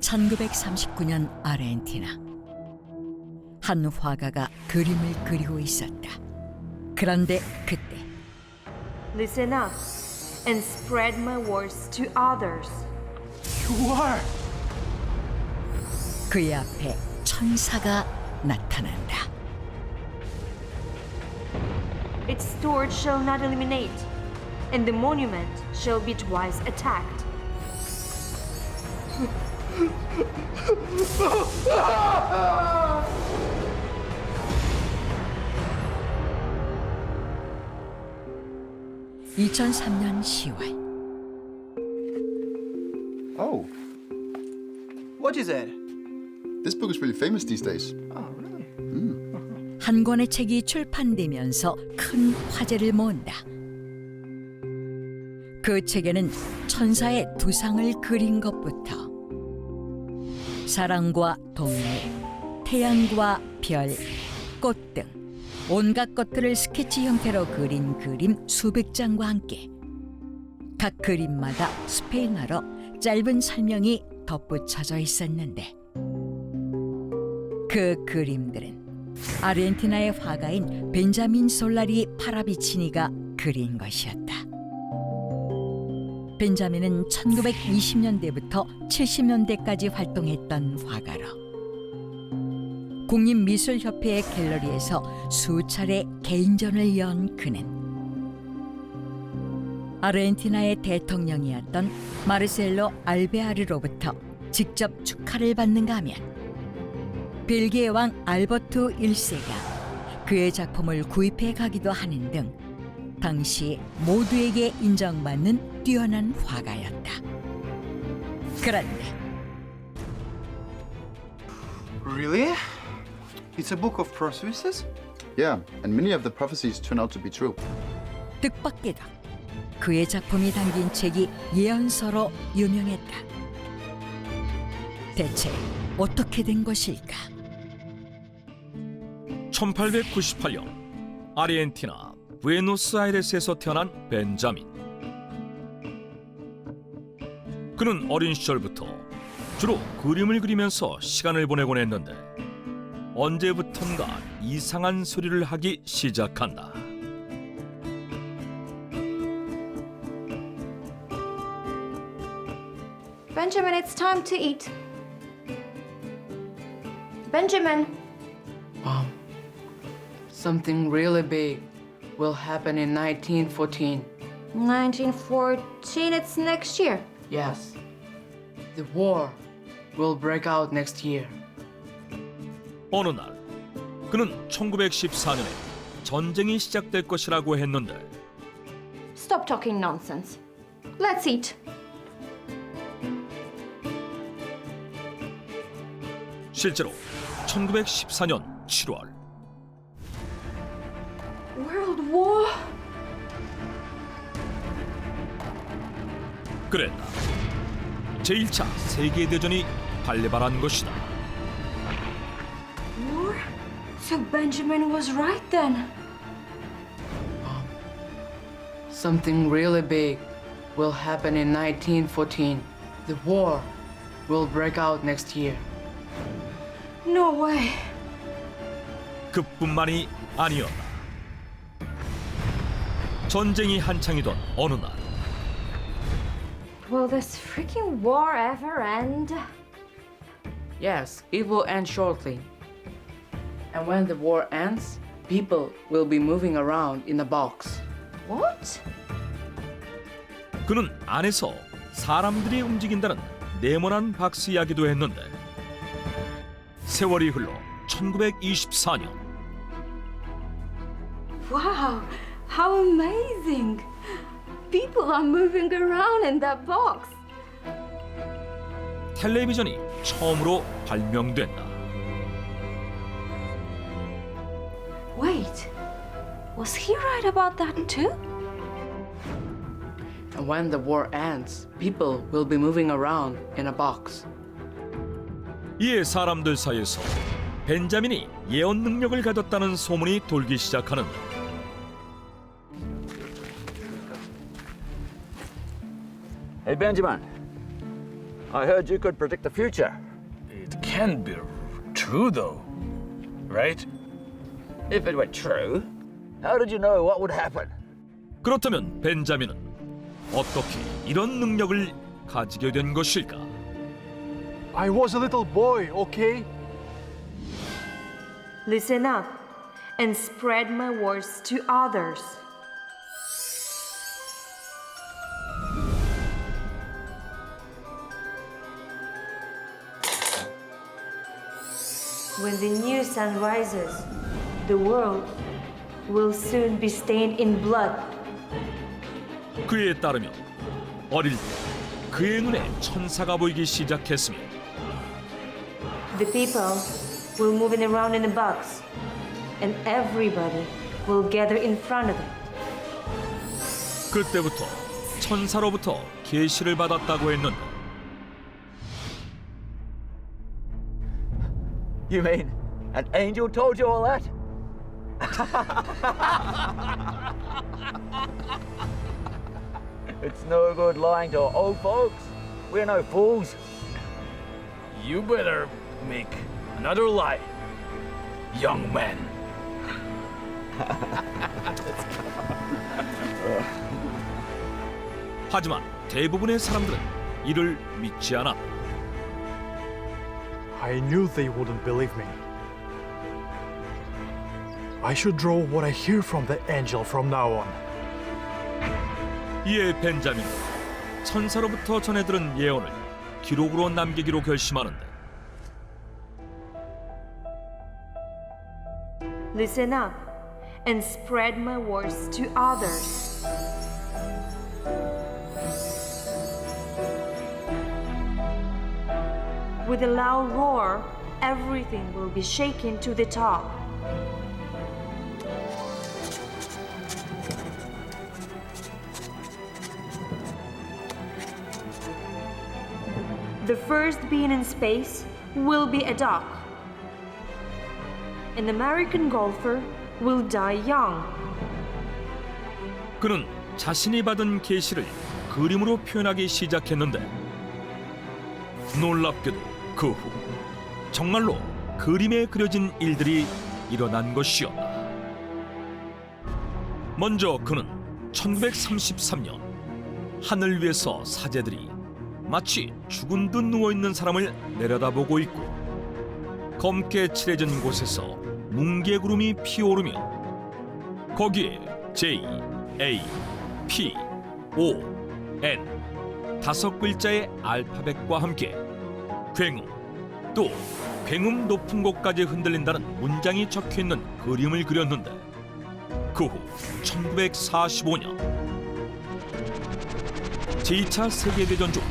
1939년 아르헨티나. 한 화가가 그림을 그리고 있었다. 그런데 그때 Listen up and spread my words to others. You are! 그의 앞에 천사가 나타난다. Its torch shall not illuminate, and the monument shall be twice attacked. (2003년 10월) Oh, What is it? this book is really famous these days. Oh, really? 한 권의 책이 출판되면서 큰 화제를 모은다. 그 책에는 천사의 두 상을 그린 것부터 사랑과 동물, 태양과 별, 꽃 등 온갖 것들을 스케치 형태로 그린 그림 수백 장과 함께 각 그림마다 스페인어로 짧은 설명이 덧붙여져 있었는데 그 그림들은 아르헨티나의 화가인 벤자민 솔라리 파라비치니가 그린 것이었다. 벤자민은 1920년대부터 70년대까지 활동했던 화가로 국립미술협회의 갤러리에서 수차례 개인전을 연 그는 아르헨티나의 대통령이었던 마르셀로 알베아르로부터 직접 축하를 받는가 하면 벨기에 왕 알버투 1세가 그의 작품을 구입해 가기도 하는 등 당시 모두에게 인정받는 뛰어난 화가였다. 그런데 Really? It's a book of prophecies? Yeah, and many of the prophecies turn out to be true. 뜻밖에도 그의 작품이 담긴 책이 예언서로 유명했다. 대체 어떻게 된 것일까? 1898년 아르헨티나 부에노스아이레스에서 태어난 벤자민. 그는 어린 시절부터 주로 그림을 그리면서 시간을 보내곤 했는데 언제부턴가 이상한 소리를 하기 시작한다. Benjamin, it's time to eat. Benjamin, Mom, something really big will happen in 1914. 1914, it's next year. Yes, the war will break out next year. 어느 날 그는 1914년에 전쟁이 시작될 것이라고 했는데 Stop talking nonsense. Let's eat. 실제로 1914년 7월 World War? 그랬다. 제1차 세계대전이 발발한 것이다. War? So Benjamin was right then. Something really big will happen in 1914. The war will break out next year. No way. 그뿐만이 아니었다. 전쟁이 한창이던 어느 날 Will this freaking war ever end? Yes, it will end shortly. And when the war ends, people will be moving around in a box. What? 그는 안에서 사람들이 움직인다는 네모난 박스 이야기도 했는데 세월이 흘러 1924년 Wow, how amazing! People are moving around in that box. 텔레비전이 처음으로 발명된다. Wait, was he right about that too? And when the war ends, people will be moving around in a box. 이에 사람들 사이에서 벤자민이 예언 능력을 가졌다는 소문이 돌기 시작하는다. Hey, Benjamin. I heard you could predict the future. It can't be true, though, right? If it were true, how did you know what would happen? 그렇다면 벤자민은 어떻게 이런 능력을 가지게 된 것일까? I was a little boy, okay? Listen up and spread my words to others. When the new sun rises, the world will soon be stained in blood. 그에 따르면 어릴 때 그의 눈에 천사가 보이기 시작했으며 The people will move around in a box, and everybody will gather in front of it. 그때부터 천사로부터 계시를 받았다고 했는데 You mean an angel told you all that? It's no good lying to old folks. We're no fools. You better make another lie, young man. 하지만 대부분의 사람들은 이를 믿지 않았다. I knew they wouldn't believe me. I should draw what I hear from the angel from now on. 이에 벤자민은 천사로부터 전해들은 예언을 기록으로 남기기로 결심하는데 Listen up and spread my words to others. With a loud roar, everything will be shaken to the top. The first being in space will be a duck. An American golfer will die young. 그는 자신이 받은 계시를 그림으로 표현하기 시작했는데 놀랍게도 그 후 정말로 그림에 그려진 일들이 일어난 것이었다. 먼저 그는 1933년 하늘 위에서 사제들이 마치 죽은 듯 누워있는 사람을 내려다보고 있고 검게 칠해진 곳에서 뭉게구름이 피어오르며 거기에 J, A, P, O, N 다섯 글자의 알파벳과 함께 굉음 또 굉음 높은 곳까지 흔들린다는 문장이 적혀있는 그림을 그렸는데 그 후 1945년 제2차 세계대전 중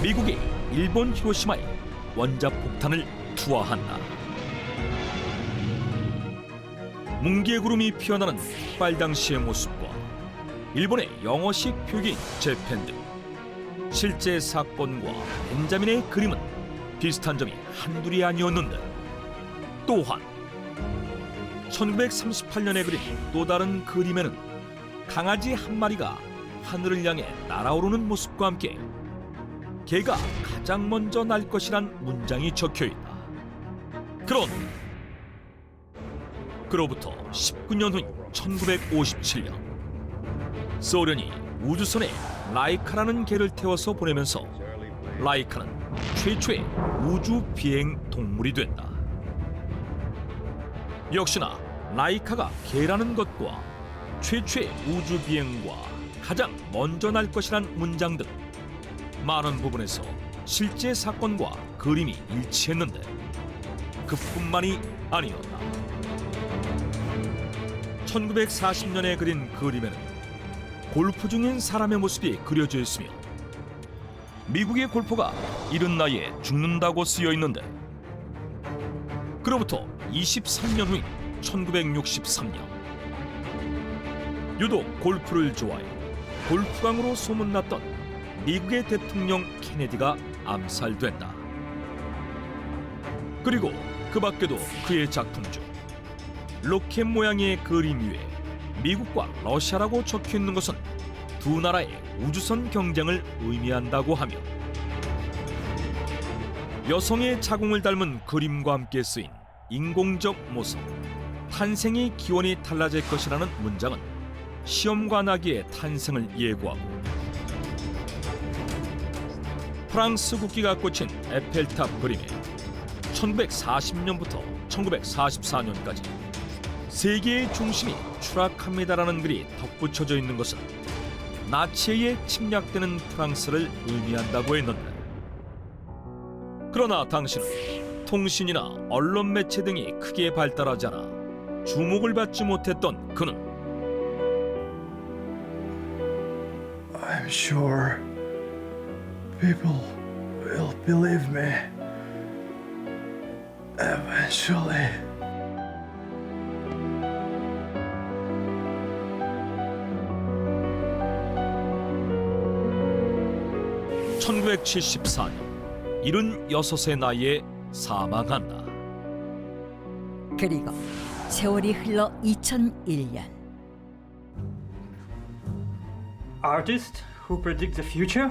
미국이 일본 히로시마에 원자폭탄을 투하한다. 뭉게구름이 피어나는 폭발 당시의 모습과 일본의 영어식 표기인 재팬 등 실제 사건과 벤자민의 그림은 비슷한 점이 한둘이 아니었는데 또한 1938년에 그린 또 다른 그림에는 강아지 한 마리가 하늘을 향해 날아오르는 모습과 함께 개가 가장 먼저 날 것이란 문장이 적혀있다. 그로부터 19년 후인 1957년 소련이 우주선에 라이카라는 개를 태워서 보내면서 라이카는 최초의 우주 비행 동물이 된다. 역시나 라이카가 개라는 것과 최초의 우주 비행과 가장 먼저 날 것이란 문장 등 많은 부분에서 실제 사건과 그림이 일치했는데 그뿐만이 아니었다. 1940년에 그린 그림에는 골프 중인 사람의 모습이 그려져 있으며 미국의 골퍼가 이른 나이에 죽는다고 쓰여 있는데 그로부터 23년 후인 1963년 유독 골프를 좋아해 골프광으로 소문났던 미국의 대통령 케네디가 암살된다. 그리고 그 밖에도 그의 작품 중 로켓 모양의 그림 위에 미국과 러시아라고 적혀있는 것은 두 나라의 우주선 경쟁을 의미한다고 하며 여성의 자궁을 닮은 그림과 함께 쓰인 인공적 모성, 탄생의 기원이 달라질 것이라는 문장은 시험관 아기의 탄생을 예고하고, 프랑스 국기가 꽂힌 에펠탑 그림에 1940년부터 1944년까지 세계의 중심이 추락합니다라는 글이 덧붙여져 있는 것은 나치에 침략되는 프랑스를 의미한다고 했는데, 그러나 당시는 통신이나 언론 매체 등이 크게 발달하지 않아 주목을 받지 못했던 그는 I'm sure people will believe me eventually. (1974년) 76의 나이에 사망한다. 그리고 세월이 흘러 2001년. Artist who predict the future?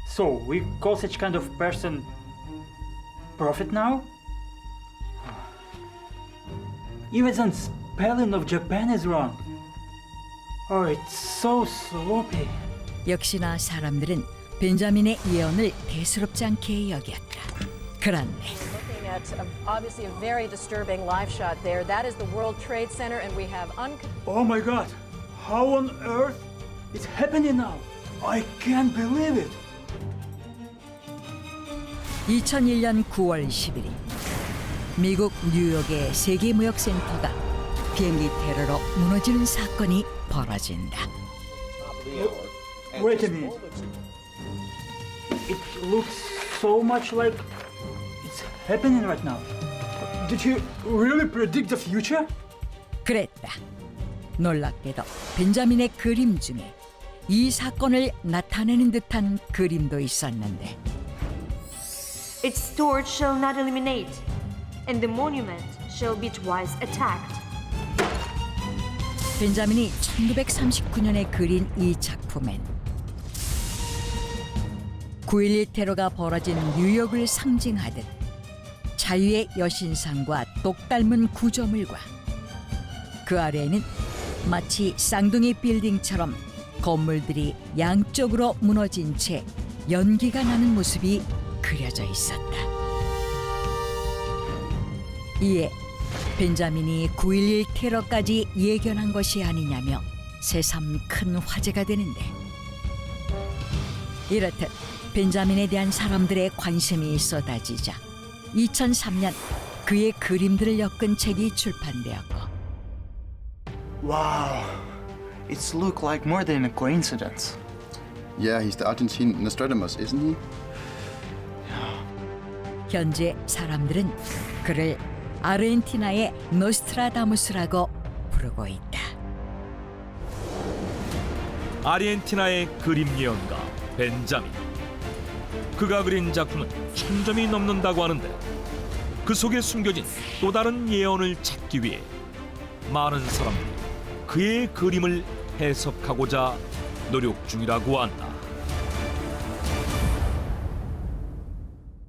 So we call such kind of person prophet now? Even the spelling of Japan is wrong. Oh, it's so sloppy. 역시나 사람들은 벤자민의 예언을 대수롭지 않게 여겼다. 그런데 Looking at obviously a very disturbing live shot there. That is the World Trade Center, and we have Oh my God! How on earth it's happening now? I can't believe it. 2001년 9월 11일 미국 뉴욕의 세계무역센터가 비행기 테러로 무너지는 사건이 벌어진다. Wait a minute. It looks so much like it's happening right now. Did you really predict the future? 그랬다. 놀랍게도 벤자민의 그림 중에 이 사건을 나타내는 듯한 그림도 있었는데, Its torch shall not illuminate, and the monument shall be twice attacked. 벤자민이 1939년에 그린 이 작품엔 9.11 테러가 벌어진 뉴욕을 상징하듯 자유의 여신상과 똑 닮은 구조물과 그 아래에는 마치 쌍둥이 빌딩처럼 건물들이 양쪽으로 무너진 채 연기가 나는 모습이 그려져 있었다. 이에 벤자민이 9.11 테러까지 예견한 것이 아니냐며 새삼 큰 화제가 되는데, 이렇듯 벤자민에 대한 사람들의 관심이 쏟아지자 2003년 그의 그림들을 엮은 책이 출판되었고, Wow. It's look like more than a coincidence. Yeah, he's the Argentine Nostradamus, isn't he? 현재 사람들은 그를 아르헨티나의 노스트라다무스라고 부르고 있다. 아르헨티나의 그림 예언가 벤자민. 그가 그린 작품은 1000점이 넘는다고 하는데, 그 속에 숨겨진 또 다른 예언을 찾기 위해 많은 사람들이 그의 그림을 해석하고자 노력 중이라고 한다.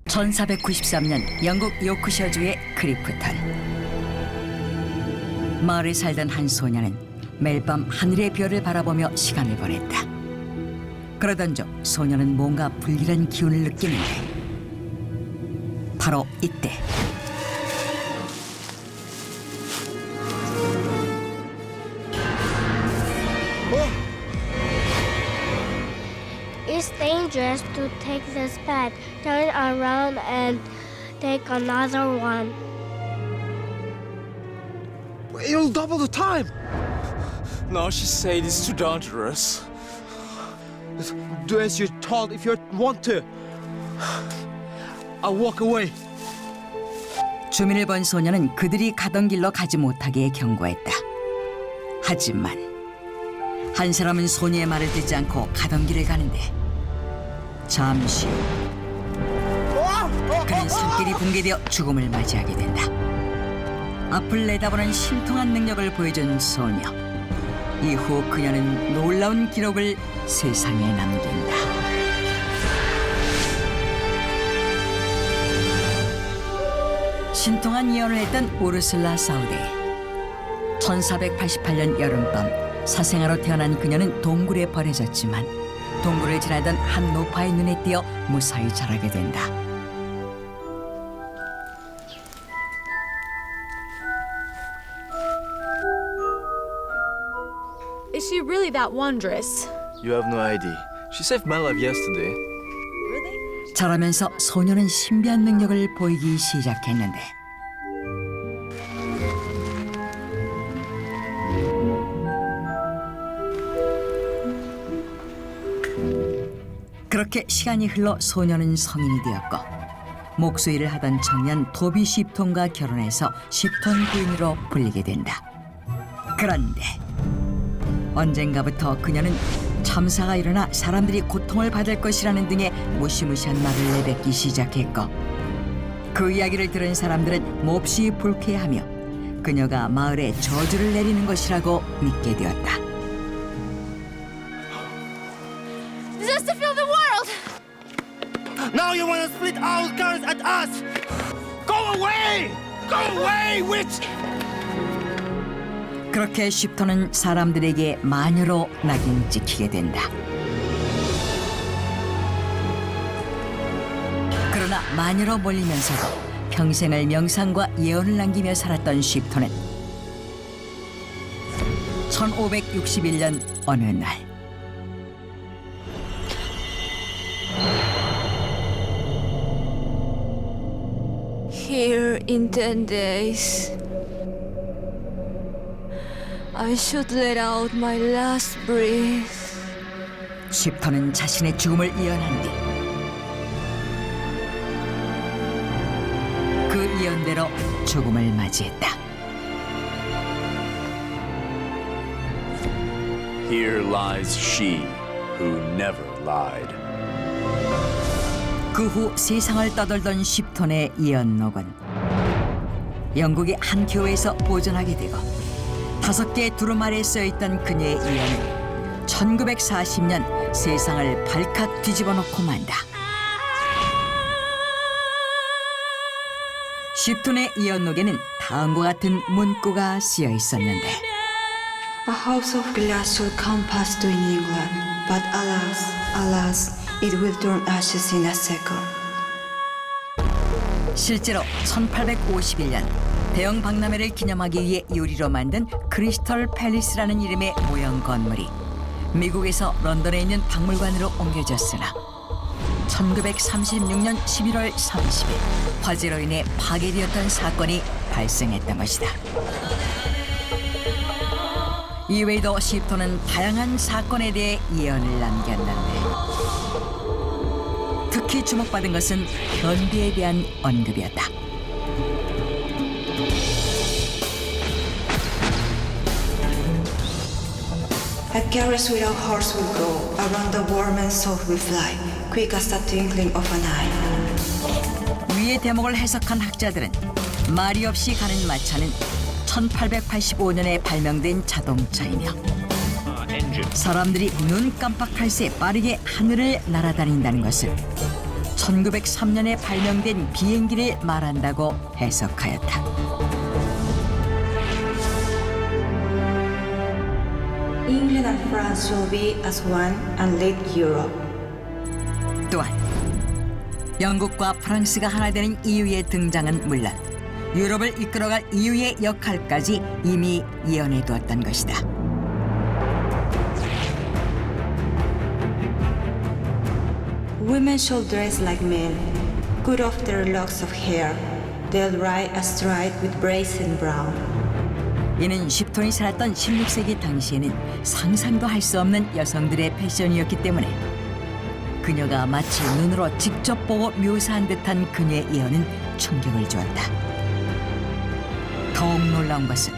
1493년 영국 요크셔주의 크리프턴. 마을에 살던 한 소녀는 매일 밤 하늘의 별을 바라보며 시간을 보냈다. 그러던 중 소녀는 뭔가 불길한 기운을 느끼는데, 바로 이때 It's dangerous to take this path. Turn around and take another one. It'll double the time. No, she said it's too dangerous. Do as you're told if you want to. I'll walk away. 주민을 본 소녀는 그들이 가던 길로 가지 못하게 경고했다. 하지만 한 사람은 소녀의 말을 듣지 않고 가던 길을 가는데, 잠시 후 그는 산길이 붕괴되어 죽음을 맞이하게 된다. 앞을 내다보는 신통한 능력을 보여준 소녀. 이후 그녀는 놀라운 기록을 세상에 남긴다. 신통한 예언을 했던 우르슬라 사우데. 1488년 여름밤 사생아로 태어난 그녀는 동굴에 버려졌지만 동굴을 지나던 한 노파의 눈에 띄어 무사히 자라게 된다. Is she really that wondrous? You have no idea. She saved my life yesterday. Really? 자라면서 소녀는 신비한 능력을 보이기 시작했는데 그렇게 시간이 흘러 소녀는 성인이 되었고 목수일을 하던 청년 도비 쉽톤과 결혼해서 쉽톤 부인으로 불리게 된다. 그런데 언젠가부터 그녀는 참사가 일어나 사람들이 고통을 받을 것이라는 등의 무시무시한 말을 내뱉기 시작했고 그 이야기를 들은 사람들은 몹시 불쾌하며 그녀가 마을에 저주를 내리는 것이라고 믿게 되었다. Just to feel the world! Now you want to split our guns at us! Go away! Go away, witch! 그렇게 쉽톤은 사람들에게 마녀로 낙인 찍히게 된다. 그러나 마녀로 몰리면서도 평생을 명상과 예언을 남기며 살았던 쉽톤은 1561년 어느 날 Here in 10 days, I should let out my last breath. 쉽톤은 자신의 죽음을 예언한 뒤 그 예언대로 죽음을 맞이했다. Here lies she who never lied. 그 후 세상을 떠돌던 쉽톤의 예언록은 영국의 한 교회에서 보존하게 되고 5개의 두루마리에 쓰여있던 그녀의 예언은 1940년 세상을 발칵 뒤집어 놓고 만다. 쉽톤의 예언록에는 다음과 같은 문구가 쓰여 있었는데 A house of glass shall come past to in England, but alas, alas, it will turn ashes in a second. 실제로 1851년 대형 박람회를 기념하기 위해 유리로 만든 크리스털 팰리스라는 이름의 모형 건물이 미국에서 런던에 있는 박물관으로 옮겨졌으나 1936년 11월 30일 화재로 인해 파괴되었던 사건이 발생했던 것이다. 이외에도 쉽톤은 다양한 사건에 대해 예언을 남겼는데 특히 주목받은 것은 변비에 대한 언급이었다. A carriage without horse will go, around the warm and soft will fly, quick as the twinkling of an eye. 위의 대목을 해석한 학자들은 말이 없이 가는 마차는 1885년에 발명된 자동차이며 사람들이 눈 깜빡할 새 빠르게 하늘을 날아다닌다는 것을 1903년에 발명된 비행기를 말한다고 해석하였다. England and France will be as one and lead Europe. 또한 영국과 프랑스가 하나 되는 EU의 등장은 물론 유럽을 이끌어갈 EU의 역할까지 이미 예언해 두었던 것이다. Women shall dress like men, cut off their locks of hair. They'll ride astride with brazen brown. 이는 쉽톤이 살았던 16세기 당시에는 상상도 할 수 없는 여성들의 패션이었기 때문에 그녀가 마치 눈으로 직접 보고 묘사한 듯한 그녀의 예언은 충격을 주었다. 더욱 놀라운 것은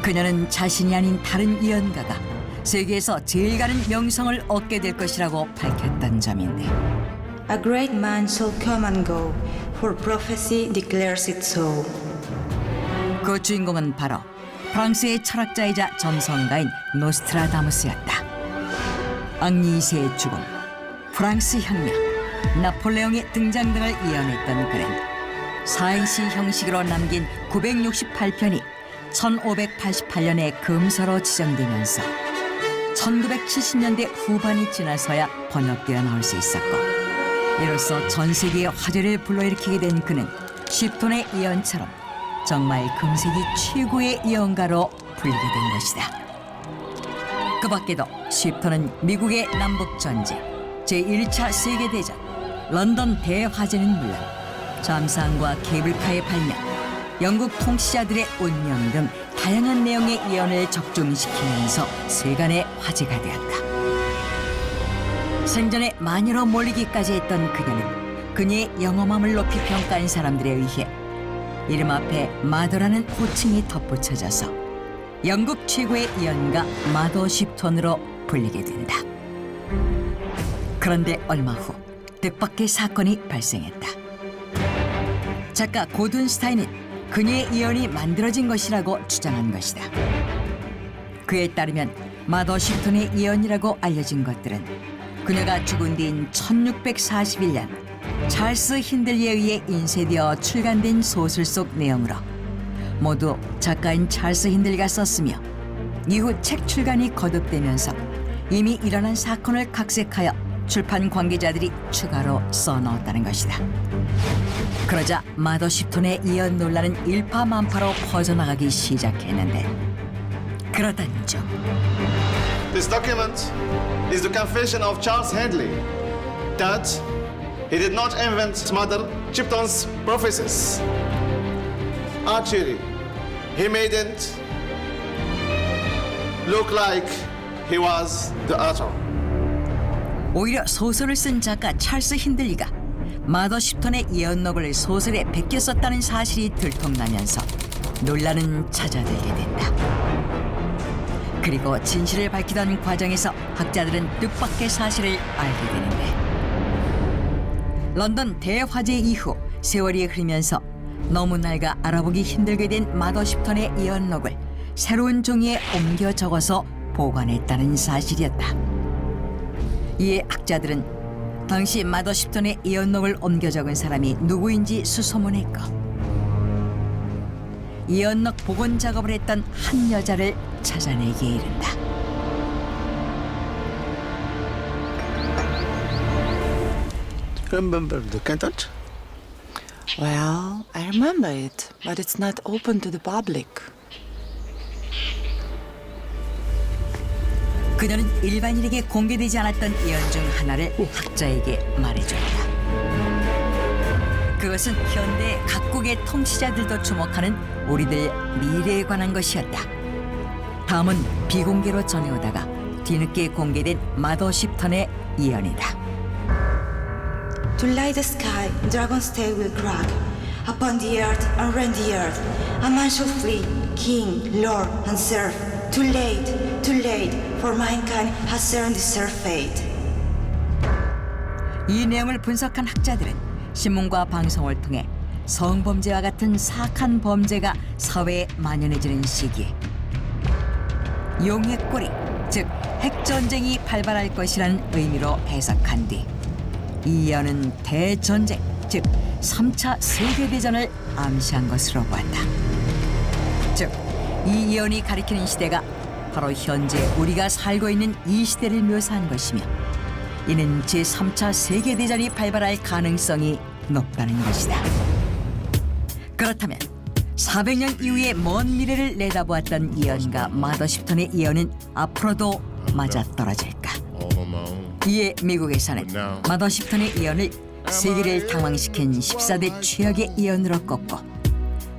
그녀는 자신이 아닌 다른 예언가가 세계에서 제일 가는 명성을 얻게 될 것이라고 밝혔던 점인데 A great man shall come and go, for prophecy declares it so. 그 주인공은 바로 프랑스의 철학자이자 점성가인 노스트라다무스였다. 앙리 2세의 죽음, 프랑스 혁명, 나폴레옹의 등장 등을 예언했던 그는 4행시 형식으로 남긴 968편이 1588년에 금서로 지정되면서 1970년대 후반이 지나서야 번역되어 나올 수 있었고, 이로써 전 세계의 화제를 불러일으키게 된 그는 쉽톤의 예언처럼 정말 금세기 최고의 예언가로 불리게 된 것이다. 그 밖에도 쉽톤은 미국의 남북전쟁, 제1차 세계대전, 런던 대화재는 물론 잠수함과 케이블카의 발명, 영국 통치자들의 운명 등 다양한 내용의 예언을 적중시키면서 세간의 화제가 되었다. 생전에 마녀로 몰리기까지 했던 그녀는 그녀의 영험함을 높이 평가한 사람들에 의해 이름 앞에 마더라는 호칭이 덧붙여져서 영국 최고의 예언가 마더 쉽톤으로 불리게 된다. 그런데 얼마 후 뜻밖의 사건이 발생했다. 작가 고든 스타인은 그녀의 예언이 만들어진 것이라고 주장한 것이다. 그에 따르면 마더 쉽톤의 예언이라고 알려진 것들은 그녀가 죽은 뒤인 1641년 찰스 힌들리에 의해 인쇄되어 출간된 소설 속 내용으로 모두 작가인 찰스 힌들리가 썼으며, 이후 책 출간이 거듭되면서 이미 일어난 사건을 각색하여 출판 관계자들이 추가로 써넣었다는 것이다. 그러자 마더 쉽톤의 예언 논란은 일파만파로 퍼져나가기 시작했는데, 그러던 중 This document is the confession of Charles Handley that he did not invent Mother Shipton's prophecies. Actually, he made it look like he was the author. 오히려 소설을 쓴 작가 찰스 힌들리가 마더 쉽톤의 예언록을 소설에 베껴 썼다는 사실이 들통나면서 논란은 잦아들게 된다. 그리고 진실을 밝히던 과정에서 학자들은 뜻밖의 사실을 알게 되는데, 런던 대화재 이후 세월이 흐르면서 너무 낡아 알아보기 힘들게 된 마더 쉽톤의 예언록을 새로운 종이에 옮겨 적어서 보관했다는 사실이었다. 이에 학자들은 당시 마더 쉽톤의 예언록을 옮겨 적은 사람이 누구인지 수소문했고, 예언록 복원 작업을 했던 한 여자를 찾아내기에 이른다. Remember the content? Well, I remember it, but it's not open to the public. 그녀는 일반인에게 공개되지 않았던 예언 중 하나를 학자에게 말해줬다. 그것은 현대 각국의 통치자들도 주목하는 우리들 미래에 관한 것이었다. 다음은 비공개로 전해오다가 뒤늦게 공개된 마더 쉽톤의 예언이다. To light the sky, dragon's tail will crack. Upon the earth and rend the earth, a man shall flee, king, lord, and serf. Too late, for mankind has earned their fate. 이 내용을 분석한 학자들은 신문과 방송을 통해 성범죄와 같은 사악한 범죄가 사회에 만연해지는 시기에 용의 꼬리, 즉 핵전쟁이 발발할 것이라는 의미로 해석한 뒤 이 예언은 대전쟁, 즉 3차 세계대전을 암시한 것으로 보았다. 즉, 이 예언이 가리키는 시대가 바로 현재 우리가 살고 있는 이 시대를 묘사한 것이며, 이는 제3차 세계대전이 발발할 가능성이 높다는 것이다. 그렇다면 400년 이후의 먼 미래를 내다보았던 예언가 마더 쉽톤의 예언은 앞으로도 맞아떨어질까? 이에 미국에서는 마더 쉽톤의 예언을 세계를 당황시킨 14대 최악의 예언으로 꼽고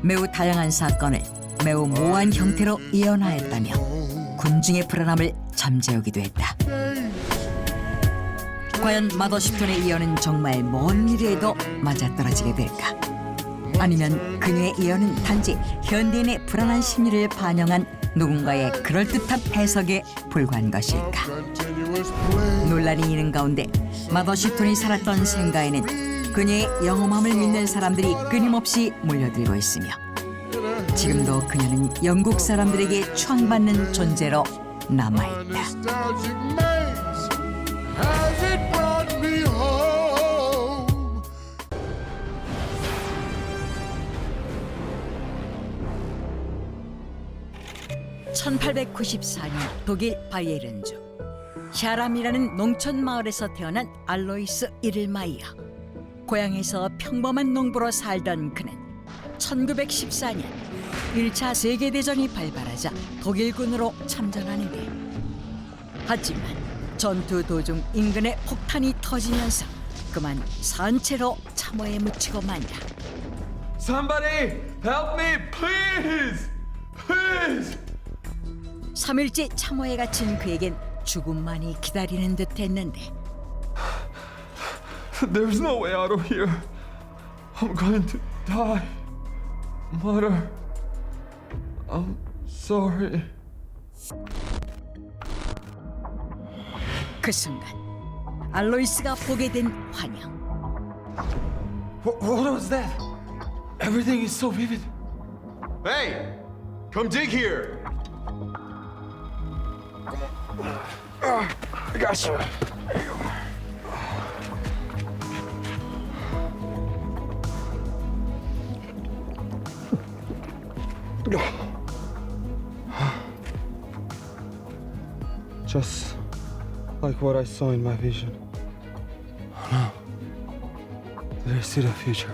매우 다양한 사건을 매우 모호한 형태로 예언하였다며 군중의 불안함을 잠재우기도 했다. 과연 마더 쉽톤의 예언은 정말 먼 미래에도 맞아떨어지게 될까? 아니면 그녀의 예언은 단지 현대인의 불안한 심리를 반영한 누군가의 그럴듯한 해석에 불과한 것일까? 논란이 있는 가운데 마더 쉽톤이 살았던 생가에는 그녀의 영험함을 믿는 사람들이 끊임없이 몰려들고 있으며, 지금도 그녀는 영국 사람들에게 추앙받는 존재로 남아있다. 1894년 독일 바이에른주 샤람이라는 농촌 마을에서 태어난 알로이스 이를마이어. 고향에서 평범한 농부로 살던 그는 1914년 1차 세계대전이 발발하자 독일군으로 참전하는데, 하지만 전투 도중 인근에 폭탄이 터지면서 그만 산채로 참호에 묻히고 만다. Somebody help me, please! Please! 3일째 참호에 갇힌 그에겐 죽음만이 기다리는 듯했는데, There's no way out of here. I'm going to die. Mother, I'm sorry. 그 순간 알로이스가 보게 된 환영. What was that? Everything is so vivid. Hey, come dig here. I got you. Just like what I saw in my vision. Oh no. Did I see the future?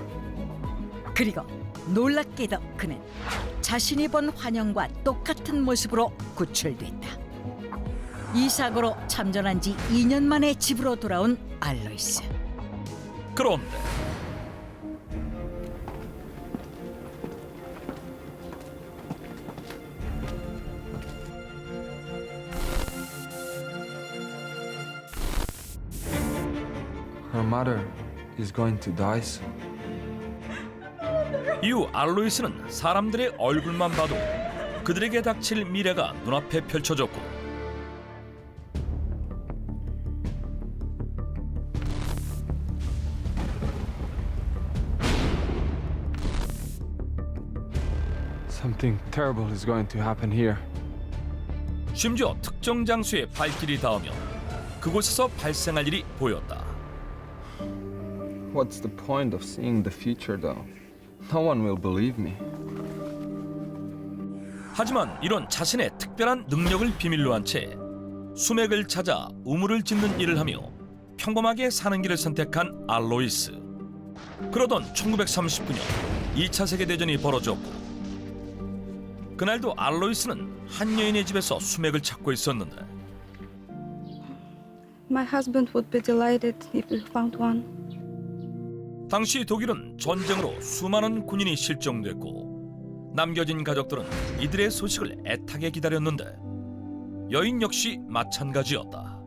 그리고 놀랍게도 그는 자신이 본 환영과 똑같은 모습으로 구출됐다. 이 사고로 참전한 지 2년 만에 집으로 돌아온 알로이스. 그런데 Her mother is going to die soon. 이후 알로이스는 사람들의 얼굴만 봐도 그들에게 닥칠 미래가 눈앞에 펼쳐졌고, Something terrible is going to happen here. 심지어 특정 장소에 발길이 닿으며 그곳에서 발생할 일이 보였다. What's the point of seeing the future though? No one will believe me. 하지만 이런 자신의 특별한 능력을 비밀로 한 채 수맥을 찾아 우물을 짓는 일을 하며 평범하게 사는 길을 선택한 알로이스. 그러던 1939년 2차 세계대전이 벌어졌고, 그날도 알로이스는 한 여인의 집에서 수맥을 찾고 있었는데, My husband would be delighted if we found one. 당시 독일은 전쟁으로 수많은 군인이 실종됐고 남겨진 가족들은 이들의 소식을 애타게 기다렸는데 여인 역시 마찬가지였다.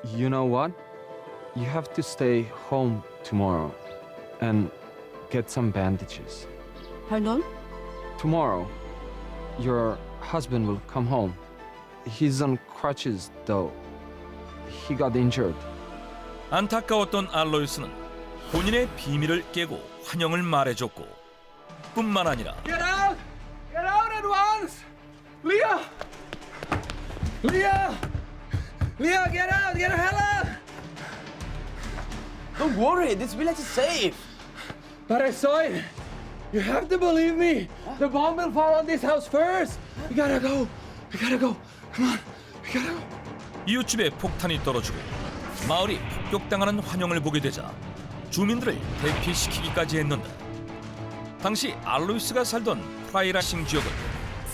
You know what? You have to stay home tomorrow and get some bandages. Pardon? Tomorrow, your husband will come home. He's on crutches though. He got injured. 안타까웠던 알로이스는 본인의 비밀을 깨고 환영을 말해줬고, 뿐만 아니라 Get out! Get out at once! Leah! Leah! Leah, get out! Get the hell out! Don't worry, this village is safe. But I saw it. You have to believe me. The bomb will fall on this house first. We gotta go. We gotta go. Come on. We gotta go. 이웃집에 폭탄이 떨어지고 마을이 폭격당하는 환영을 보게 되자 주민들을 대피시키기까지 했는데, 당시 알로이스가 살던 프라이라싱 지역은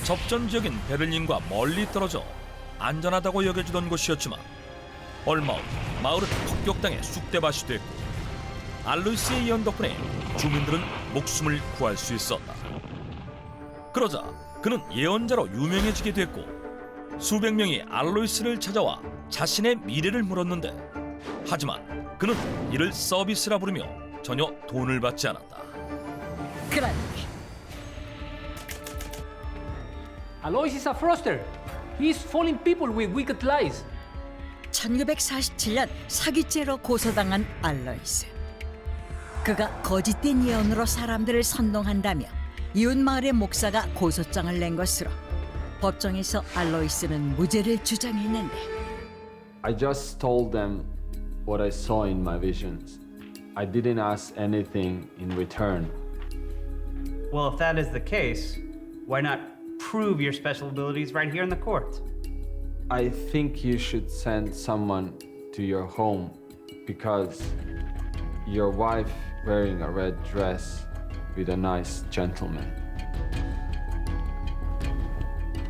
접전 지역인 베를린과 멀리 떨어져 안전하다고 여겨지던 곳이었지만 얼마 후 마을은 폭격당해 쑥대밭이 됐고 알로이스의 예언 덕분에 주민들은 목숨을 구할 수 있었다. 그러자 그는 예언자로 유명해지게 됐고 수백 명이 알로이스를 찾아와 자신의 미래를 물었는데, 하지만 그는 이를 서비스라 부르며 전혀 돈을 받지 않았다. 그런데 Alois is a fraudster. He's fooling people with wicked lies. 1947년 사기죄로 고소당한 알로이스. 그가 거짓된 예언으로 사람들을 선동한다며 이웃 마을의 목사가 고소장을 낸 것으로 법정에서 알로이스는 무죄를 주장했는데 I just told them what I saw in my visions. I didn't ask anything in return. Well, if that is the case, why not prove your special abilities right here in the court? I think you should send someone to your home because your wife wearing a red dress with a nice gentleman.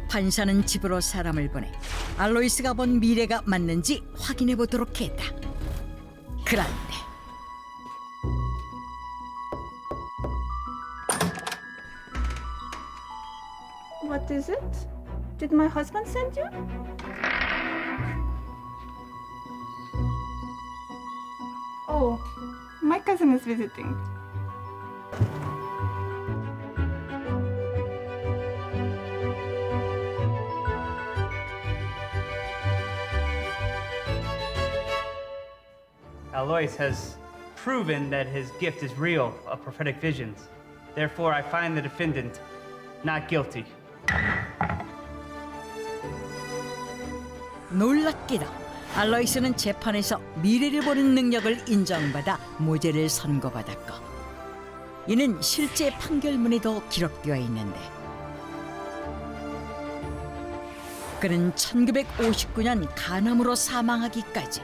판사는 집으로 사람을 보내 알로이스가 본 미래가 맞는지 확인해 보도록 했다. 그런데 What is it? Did my husband send you? Oh, my cousin is visiting. Alois has proven that his gift is real of prophetic visions. Therefore, I find the defendant not guilty. 놀랍게도 알로이스는 재판에서 미래를 보는 능력을 인정받아 무죄를 선고받았고 이는 실제 판결문에도 기록되어 있는데 그는 1959년 간암으로 사망하기까지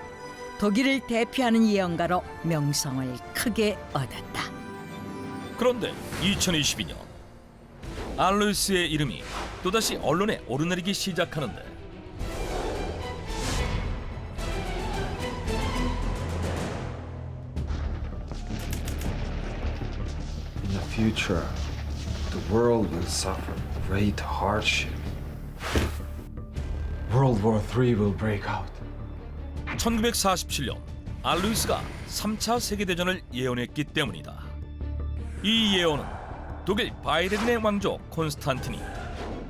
독일을 대표하는 예언가로 명성을 크게 얻었다. 그런데 2022년 알로이스의 이름이 또다시 언론에 오르내리기 시작하는데 In the future, the world will suffer great hardship. World War III will break out. 1947년 알로이스가 3차 세계대전을 예언했기 때문이다. 이 예언은 독일 바이에른의 왕조 콘스탄틴이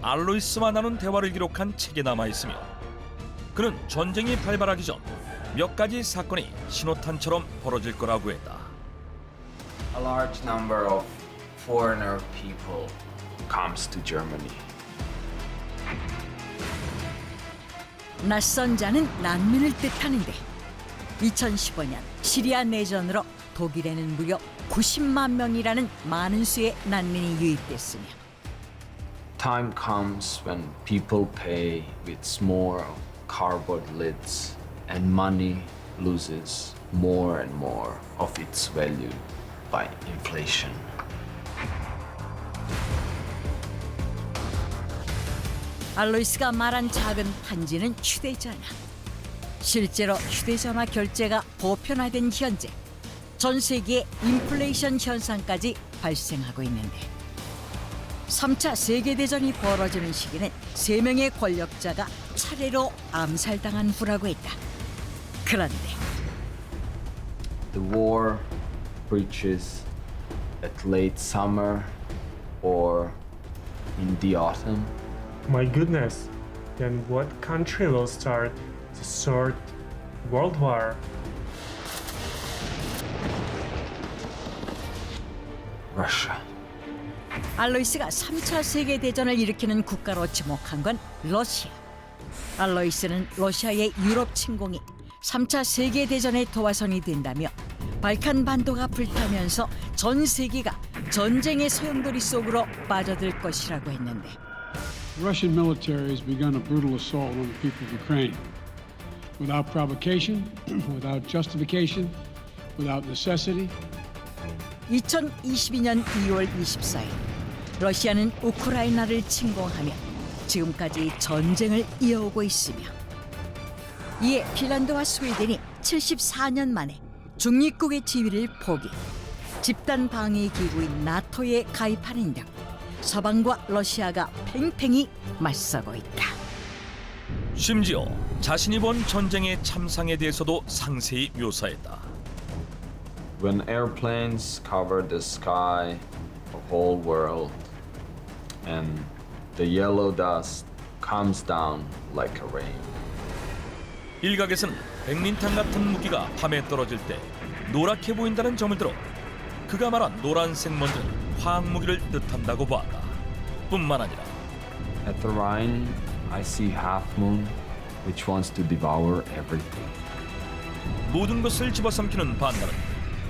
알로이스와 나눈 대화를 기록한 책에 남아있으며 그는 전쟁이 발발하기 전 몇 가지 사건이 신호탄처럼 벌어질 거라고 했다. A large number of foreigner people comes to Germany. 낯선 자는 난민을 뜻하는데 2015년 시리아 내전으로 독일에는 무려 90만 명이라는 많은 수의 난민이 유입됐으며 Time comes when people pay with small cardboard lids and money loses more and more of its value by inflation. 알로이스가 말한 작은 판지는 휴대전화. 실제로 휴대전화 결제가 보편화된 현재 전 세계에 인플레이션 현상까지 발생하고 있는데 3차 세계대전이 벌어지는 시기는 3명의 권력자가 차례로 암살당한 후라고 했다. 그런데 The war breaches at late summer or in the autumn. My goodness, then what country will start the Third World War? Russia. 알로이스가 3차 세계대전을 일으키는 국가로 지목한 건 러시아. 알로이스는 러시아의 유럽 침공이 3차 세계대전의 도화선이 된다며 발칸 반도가 불타면서 전 세계가 전쟁의 소용돌이 속으로 빠져들 것이라고 했는데 Russian military has begun a brutal assault on the people of Ukraine. Without provocation, without justification, without necessity. 2022년 2월 24일 러시아는 우크라이나를 침공하며 지금까지 전쟁을 이어오고 있으며 이에 핀란드와 스웨덴이 74년 만에 중립국의 지위를 포기, 집단 방위 기구인 나토에 가입하는 등 서방과 러시아가 팽팽히 맞서고 있다. 심지어 자신이 본 전쟁의 참상에 대해서도 상세히 묘사했다. When airplanes cover the sky, the whole world, and the yellow dust comes down like a rain. 일각에서는 백린탄 같은 무기가 밤에 떨어질 때 노랗게 보인다는 점을 들어 그가 말한 노란색 먼지는 화학 무기를 뜻한다고 보았다. 뿐만 아니라 At the Rhine, I see Half Moon, which wants to devour everything. 모든 것을 집어삼키는 반달은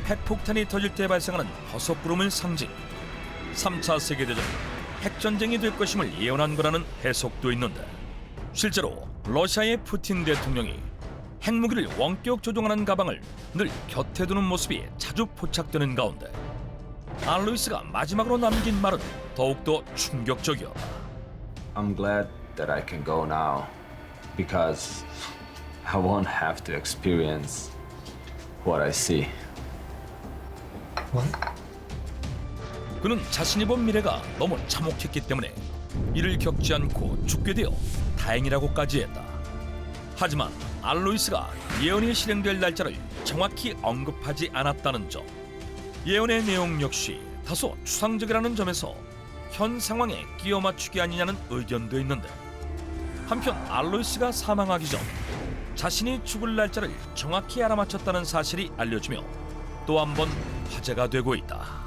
핵폭탄이 터질 때 발생하는 버섯구름을 상징. 3차 세계대전 핵전쟁이 될 것임을 예언한 거라는 해석도 있는데 실제로 러시아의 푸틴 대통령이 핵무기를 원격 조종하는 가방을 늘 곁에 두는 모습이 자주 포착되는 가운데 알로이스가 마지막으로 남긴 말은 더욱더 충격적이었다. I'm glad that I can go now because I won't have to experience what I see. 그는 자신이 본 미래가 너무 참혹했기 때문에 이를 겪지 않고 죽게 되어 다행이라고까지 했다. 하지만 알로이스가 예언이 실행될 날짜를 정확히 언급하지 않았다는 점, 예언의 내용 역시 다소 추상적이라는 점에서 현 상황에 끼워 맞추기 아니냐는 의견도 있는데 한편 알로이스가 사망하기 전 자신이 죽을 날짜를 정확히 알아맞혔다는 사실이 알려지며 또 한 번 화제가 되고 있다.